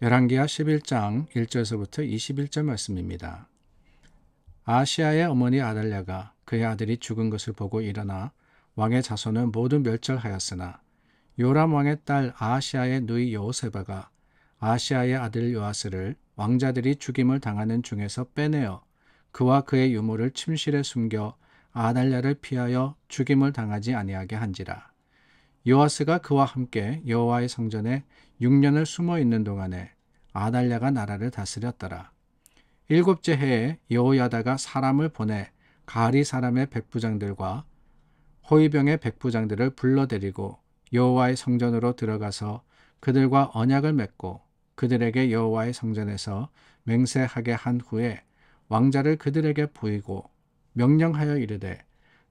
열왕기하 11장 1절에서부터 21절 말씀입니다. 아하시야의 어머니 아달랴가 그의 아들이 죽은 것을 보고 일어나 왕의 자손은 모두 멸절하였으나 요람 왕의 딸 아하시야의 누이 여호세바가 아하시야의 아들 요아스를 왕자들이 죽임을 당하는 중에서 빼내어 그와 그의 유모를 침실에 숨겨 아달랴를 피하여 죽임을 당하지 아니하게 한지라. 요아스가 그와 함께 여호와의 성전에 6년을 숨어 있는 동안에 아달랴가 나라를 다스렸더라. 7째 해에 여호야다가 사람을 보내 가리 사람의 백부장들과 호위병의 백부장들을 불러들이고 여호와의 성전으로 들어가서 그들과 언약을 맺고 그들에게 여호와의 성전에서 맹세하게 한 후에 왕자를 그들에게 보이고 명령하여 이르되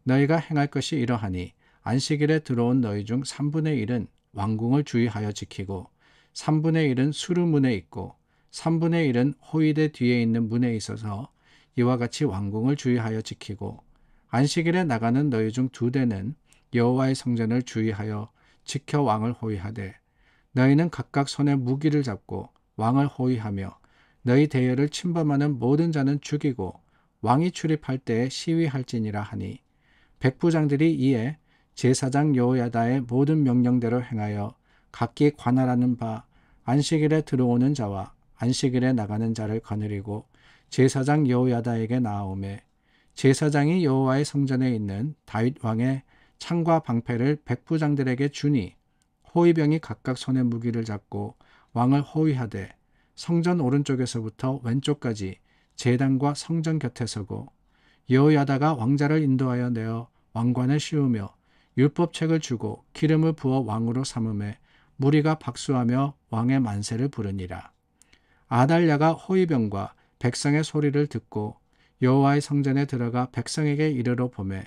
너희가 행할 것이 이러하니 안식일에 들어온 너희 중 3분의 1은 왕궁을 주의하여 지키고 3분의 1은 수르문에 있고 3분의 1은 호위대 뒤에 있는 문에 있어서 이와 같이 왕궁을 주의하여 지키고 안식일에 나가는 너희 중 2대는 여호와의 성전을 주의하여 지켜 왕을 호위하되 너희는 각각 손에 무기를 잡고 왕을 호위하며 너희 대열을 침범하는 모든 자는 죽이고 왕이 출입할 때에 시위할지니라 하니 백부장들이 이에 제사장 여호야다의 모든 명령대로 행하여 각기 관할하는 바 안식일에 들어오는 자와 안식일에 나가는 자를 거느리고 제사장 여호야다에게 나아오매 제사장이 여호와의 성전에 있는 다윗 왕의 창과 방패를 백부장들에게 주니 호위병이 각각 손에 무기를 잡고 왕을 호위하되 성전 오른쪽에서부터 왼쪽까지 제단과 성전 곁에 서고 여호야다가 왕자를 인도하여 내어 왕관을 씌우며 율법책을 주고 기름을 부어 왕으로 삼음에 무리가 박수하며 왕의 만세를 부르니라. 아달랴가 호위병과 백성의 소리를 듣고 여호와의 성전에 들어가 백성에게 이르러 보매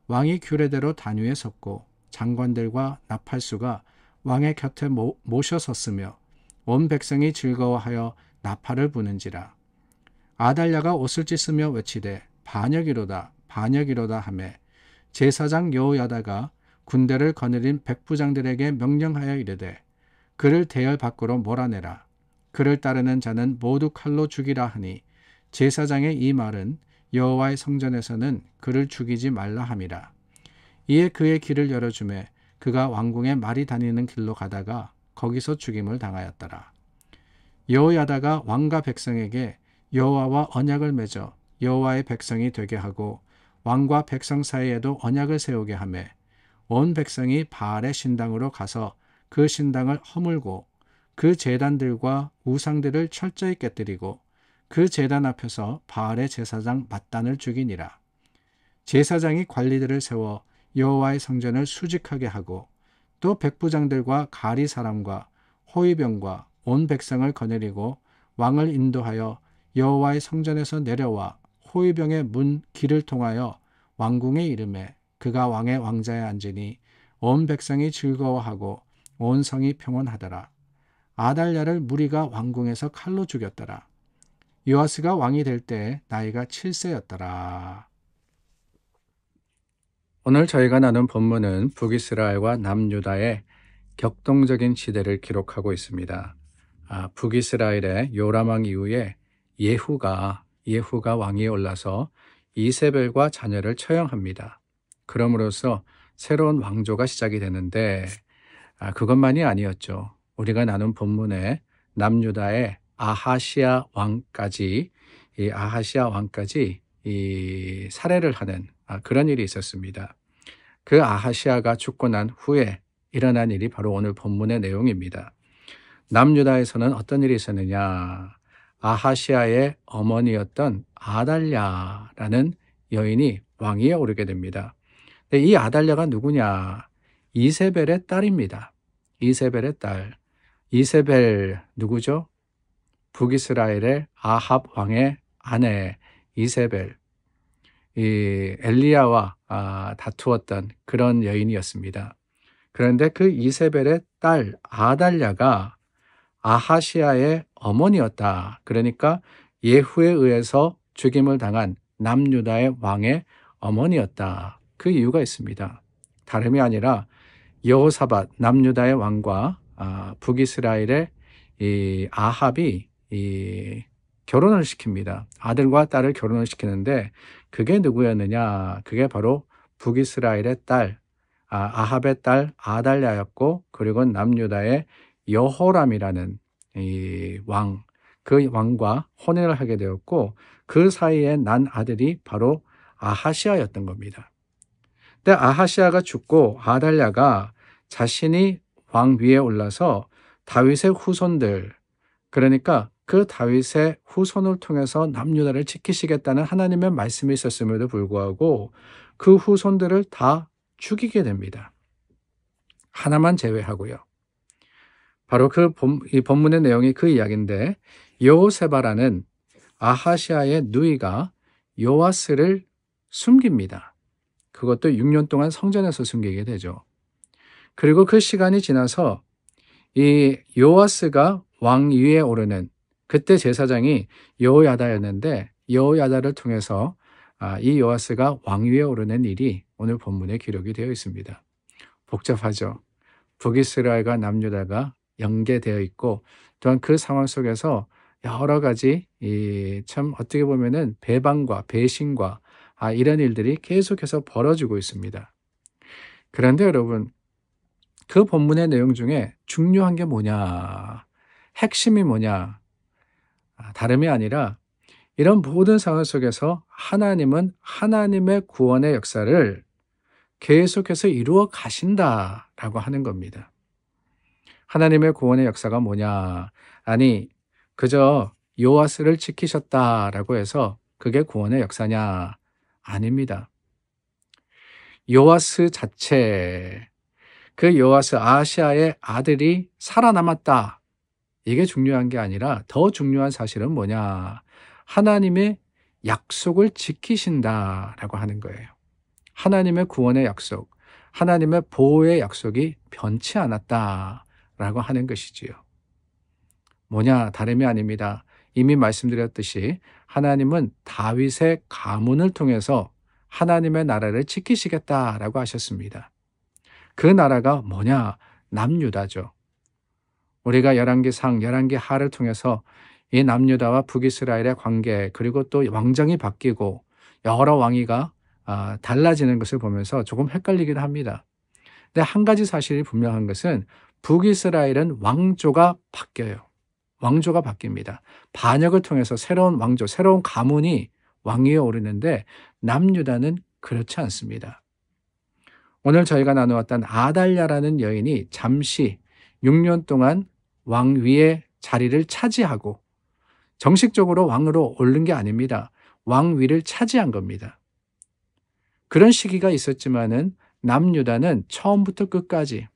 왕이 규례대로 단위에 섰고 장관들과 나팔수가 왕의 곁에 모셔섰으며 온 백성이 즐거워하여 나팔을 부는지라. 아달랴가 옷을 찢으며 외치되 반역이로다 반역이로다 하매 제사장 여호야다가 군대를 거느린 백부장들에게 명령하여 이르되 그를 대열 밖으로 몰아내라. 그를 따르는 자는 모두 칼로 죽이라 하니 제사장의 이 말은 여호와의 성전에서는 그를 죽이지 말라 함이라. 이에 그의 길을 열어주매 그가 왕궁에 말이 다니는 길로 가다가 거기서 죽임을 당하였더라. 여호야다가 왕과 백성에게 여호와와 언약을 맺어 여호와의 백성이 되게 하고 왕과 백성 사이에도 언약을 세우게 하매 온 백성이 바알의 신당으로 가서 그 신당을 허물고 그 제단들과 우상들을 철저히 깨뜨리고 그 제단 앞에서 바알의 제사장 맏단을 죽이니라. 제사장이 관리들을 세워 여호와의 성전을 수직하게 하고 또 백부장들과 가리 사람과 호위병과 온 백성을 거느리고 왕을 인도하여 여호와의 성전에서 내려와 호위병의 문 길을 통하여 왕궁에 이르매 그가 왕의 왕자에 앉으니 온 백성이 즐거워하고 온 성이 평온하더라. 아달랴를 무리가 왕궁에서 칼로 죽였더라. 요아스가 왕이 될 때 나이가 7세였더라. 오늘 저희가 나눈 본문은 북이스라엘과 남유다의 격동적인 시대를 기록하고 있습니다. 북이스라엘의 요람 왕 이후에 예후가 왕위에 올라서 이세벨과 자녀를 처형합니다. 그럼으로써 새로운 왕조가 시작이 되는데 그것만이 아니었죠. 우리가 나눈 본문에 남유다의 아하시야 왕까지 살해를 하는 그런 일이 있었습니다. 그 아하시야가 죽고 난 후에 일어난 일이 바로 오늘 본문의 내용입니다. 남유다에서는 어떤 일이 있었느냐? 아하시야의 어머니였던 아달랴라는 여인이 왕위에 오르게 됩니다. 이 아달랴가 누구냐? 이세벨의 딸입니다. 이세벨의 딸. 이세벨 누구죠? 북이스라엘의 아합 왕의 아내 이세벨. 엘리야와 다투었던 그런 여인이었습니다. 그런데 그 이세벨의 딸 아달랴가 아하시야의 어머니였다. 그러니까 예후에 의해서 죽임을 당한 남유다의 왕의 어머니였다. 그 이유가 있습니다. 다름이 아니라 여호사밧 남유다의 왕과 북이스라엘의 이 아합이 결혼을 시킵니다. 아들과 딸을 결혼을 시키는데 그게 누구였느냐? 그게 바로 북이스라엘의 딸, 아합의 딸 아달랴였고, 그리고 남유다의 여호람이라는 이 왕, 그 왕과 혼인을 하게 되었고, 그 사이에 난 아들이 바로 아하시아였던 겁니다. 근데 아하시아가 죽고 아달랴가 자신이 왕 위에 올라서 다윗의 후손들, 그러니까 그 다윗의 후손을 통해서 남유다를 지키시겠다는 하나님의 말씀이 있었음에도 불구하고 그 후손들을 다 죽이게 됩니다. 하나만 제외하고요. 바로 이 본문의 내용이 그 이야기인데, 여호세바라는 아하시아의 누이가 요아스를 숨깁니다. 그것도 6년 동안 성전에서 숨기게 되죠. 그리고 그 시간이 지나서 이 요아스가 왕 위에 오르는, 그때 제사장이 여호야다였는데 여호야다를 통해서 이 요아스가 왕 위에 오르는 일이 오늘 본문에 기록이 되어 있습니다. 복잡하죠. 북이스라엘과 남유다가 연계되어 있고, 또한 그 상황 속에서 여러 가지 참 어떻게 보면은 배반과 배신과 이런 일들이 계속해서 벌어지고 있습니다. 그런데 여러분, 그 본문의 내용 중에 중요한 게 뭐냐, 핵심이 뭐냐, 다름이 아니라 이런 모든 상황 속에서 하나님은 하나님의 구원의 역사를 계속해서 이루어 가신다라고 하는 겁니다. 하나님의 구원의 역사가 뭐냐? 아니, 그저 요아스를 지키셨다라고 해서 그게 구원의 역사냐? 아닙니다. 요아스 자체, 그 요아스 아하시아의 아들이 살아남았다, 이게 중요한 게 아니라 더 중요한 사실은 뭐냐? 하나님의 약속을 지키신다라고 하는 거예요. 하나님의 구원의 약속, 하나님의 보호의 약속이 변치 않았다라고 하는 것이지요. 뭐냐? 다름이 아닙니다. 이미 말씀드렸듯이 하나님은 다윗의 가문을 통해서 하나님의 나라를 지키시겠다라고 하셨습니다. 그 나라가 뭐냐? 남유다죠. 우리가 열왕기상, 열왕기하를 통해서 이 남유다와 북이스라엘의 관계, 그리고 또 왕정이 바뀌고 여러 왕위가 달라지는 것을 보면서 조금 헷갈리기도 합니다. 근데 한 가지 사실이 분명한 것은 북이스라엘은 왕조가 바뀌어요. 왕조가 바뀝니다. 반역을 통해서 새로운 왕조, 새로운 가문이 왕위에 오르는데 남유다는 그렇지 않습니다. 오늘 저희가 나누었던 아달랴라는 여인이 잠시 6년 동안 왕 위의 자리를 차지하고, 정식적으로 왕으로 오른 게 아닙니다. 왕 위를 차지한 겁니다. 그런 시기가 있었지만은 남유다는 처음부터 끝까지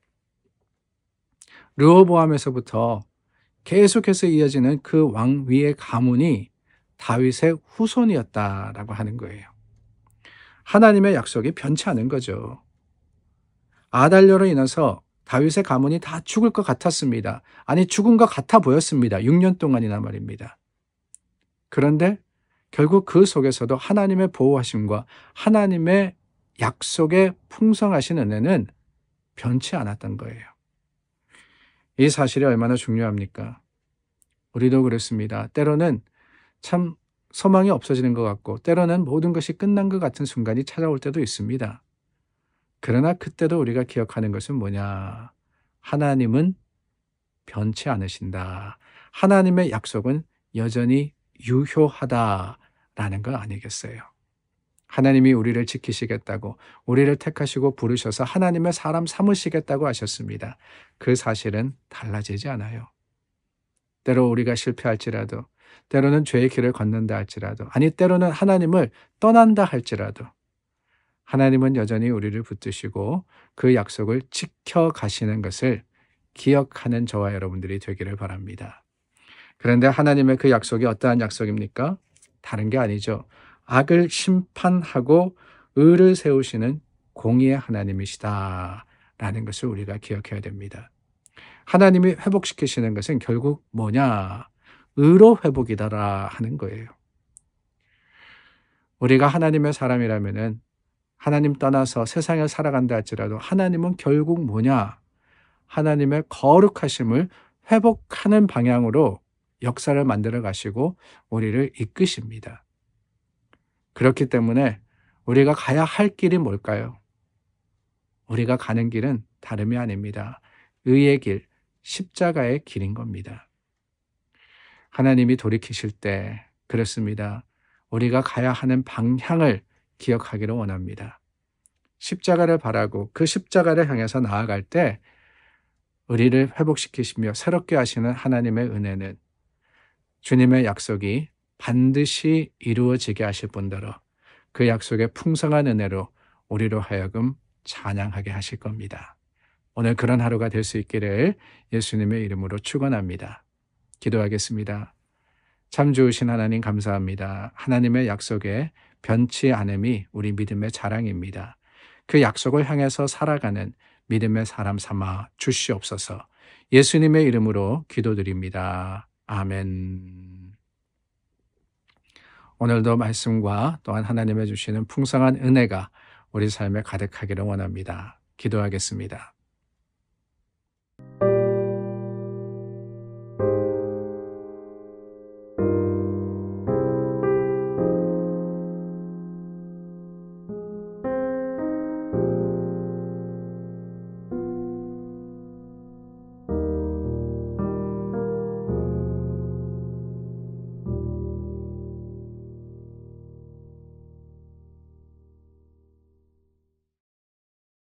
르호보암에서부터 계속해서 이어지는 그 왕 위의 가문이 다윗의 후손이었다라고 하는 거예요. 하나님의 약속이 변치 않은 거죠. 아달랴로 인해서 다윗의 가문이 다 죽을 것 같았습니다. 아니, 죽은 것 같아 보였습니다. 6년 동안이나 말입니다. 그런데 결국 그 속에서도 하나님의 보호하심과 하나님의 약속의 풍성하신 은혜는 변치 않았던 거예요. 이 사실이 얼마나 중요합니까? 우리도 그렇습니다. 때로는 참 소망이 없어지는 것 같고, 때로는 모든 것이 끝난 것 같은 순간이 찾아올 때도 있습니다. 그러나 그때도 우리가 기억하는 것은 뭐냐? 하나님은 변치 않으신다. 하나님의 약속은 여전히 유효하다라는 거 아니겠어요? 하나님이 우리를 지키시겠다고, 우리를 택하시고 부르셔서 하나님의 사람 삼으시겠다고 하셨습니다. 그 사실은 달라지지 않아요. 때로 우리가 실패할지라도, 때로는 죄의 길을 걷는다 할지라도, 아니 때로는 하나님을 떠난다 할지라도 하나님은 여전히 우리를 붙드시고 그 약속을 지켜가시는 것을 기억하는 저와 여러분들이 되기를 바랍니다. 그런데 하나님의 그 약속이 어떠한 약속입니까? 다른 게 아니죠. 악을 심판하고 의를 세우시는 공의의 하나님이시다라는 것을 우리가 기억해야 됩니다. 하나님이 회복시키시는 것은 결국 뭐냐? 의로 회복이다라 하는 거예요. 우리가 하나님의 사람이라면은 하나님 떠나서 세상을 살아간다 할지라도 하나님은 결국 뭐냐? 하나님의 거룩하심을 회복하는 방향으로 역사를 만들어 가시고 우리를 이끄십니다. 그렇기 때문에 우리가 가야 할 길이 뭘까요? 우리가 가는 길은 다름이 아닙니다. 의의 길, 십자가의 길인 겁니다. 하나님이 돌이키실 때 그렇습니다. 우리가 가야 하는 방향을 기억하기를 원합니다. 십자가를 바라고 그 십자가를 향해서 나아갈 때 우리를 회복시키시며 새롭게 하시는 하나님의 은혜는 주님의 약속이 반드시 이루어지게 하실 뿐더러 그 약속의 풍성한 은혜로 우리로 하여금 찬양하게 하실 겁니다. 오늘 그런 하루가 될 수 있기를 예수님의 이름으로 축원합니다. 기도하겠습니다. 참 좋으신 하나님 감사합니다. 하나님의 약속에 변치 않음이 우리 믿음의 자랑입니다. 그 약속을 향해서 살아가는 믿음의 사람 삼아 주시옵소서. 예수님의 이름으로 기도드립니다. 아멘. 오늘도 말씀과 또한 하나님의 주시는 풍성한 은혜가 우리 삶에 가득하기를 원합니다. 기도하겠습니다.